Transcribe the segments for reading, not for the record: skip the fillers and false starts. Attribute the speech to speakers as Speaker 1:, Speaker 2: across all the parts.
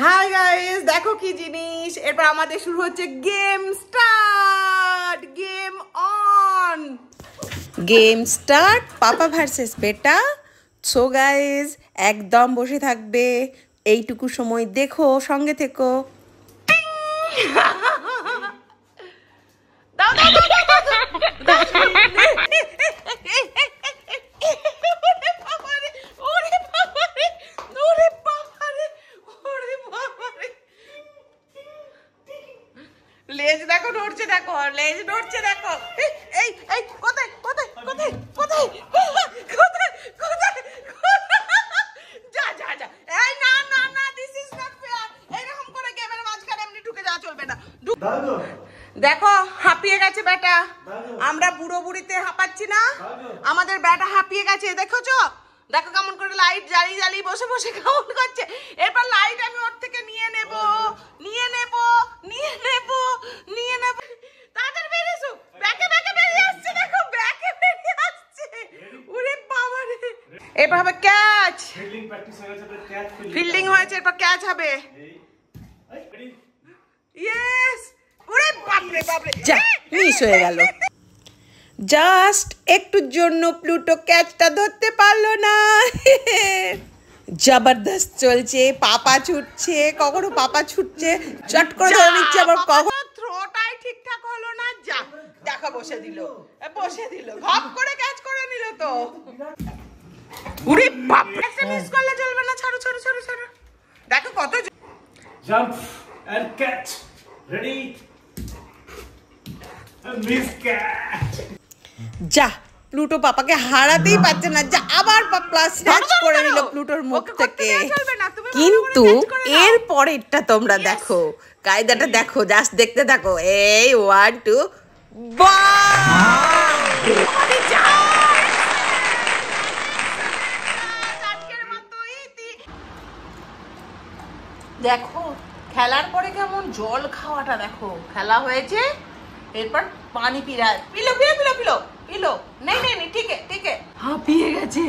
Speaker 1: Hi guys, দেখো কি জিনিস। এরপর আমাদের শুরু হচ্ছে game start. Game on. Game start. Papa versus বেটা। সো গাইস, একদম বসে থাকবে, এইটুকু সময় দেখো, সঙ্গে থেকো। দাও দাও দাও দাও লেজ দেখো নড়ছে, দেখো লেজ নড়ছে, দেখো। এই এই কোথায় কোথায় কোথায় কোথায় কোথায় কোথায়? যা যা যা। এই না না না, দিস ইজ নট ফেয়ার। এরকম করে গেমের মাঝখানে এমনি ঢুকে যাওয়া চলবে না। দেখো হাঁপিয়ে গেছে বেটা। আমরা বুড়ো বুড়িতে হাঁপাচ্ছি না, আমাদের বেটা হাঁপিয়ে গেছে। দেখোছো, দেখো কেমন করে লাইট জ্বালিয়ে জ্বালিয়ে বসে বসে কেমন করছে। এরপর লাইট আমি ওর থেকে নিয়ে নেব নিয়ে নেব নিয়ে নেব নিয়ে নেব। তাড়াতাড়ি বেরিয়ে এসো। ব্যাকে ব্যাকে বেরিয়ে আসছে, দেখো ব্যাকে বেরিয়ে আসছে। ওরে বাবা রে। এরপর হবে ক্যাচ। ফিল্ডিং হয়েছে, এরপর ক্যাচ হবে। ইয়েস। ওরে বাপরে বাপরে, যা মিস হয়ে গেল। জাস্ট একটুর জন্য প্লুটো ক্যাচটা ধরতে পারলো না। জবরদস্ত চলছে, পাপা ছুটছে, কখনো পাপা ছুটছে, চট করে ধরে নিচ্ছে, আবার কখনো থ্রোটাই ঠিকঠাক হলো না। যা দেখা বসে দিল, বসে দিল, ঘপ করে ক্যাচ করে নিল তো। ওরে বাপ, একটা মিস করলে চলবে না। ছাড়ো ছাড়ো ছাড়ো ছাড়ো। দেখো কত
Speaker 2: jump and catch. Ready miss catch.
Speaker 1: যা, প্লুটো পাপাকে হারাতেই পারছে না। যা, আবার পাপা স্ন্যাচ করে নিল প্লুটোর মুখ থেকে। কিন্তু এর পরেরটা তোমরা দেখো, কায়দাটা দেখো, জাস্ট দেখতে থাকো। এই 1 2 দেখো খেলার পরে কেমন জল খাওয়াটা দেখো। খেলা হয়েছে, এরপর পানি পিলা পিলো পিলো পিলো পিলো পিলো। নেই নেই নেই, ঠিক আছে ঠিক আছে। হাঁপিয়ে গেছে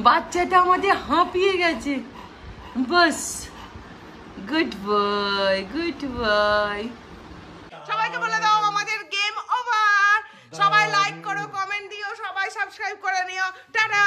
Speaker 1: বাচ্চাটা আমাদের, হাঁপিয়ে গেছে। বাস, গুড বয় গুড বয়। সবাইকে বলে দাও আমাদের গেম ওভার। সবাই লাইক করো, কমেন্ট দিও, সবাই সাবস্ক্রাইব করে নিও। টাটা।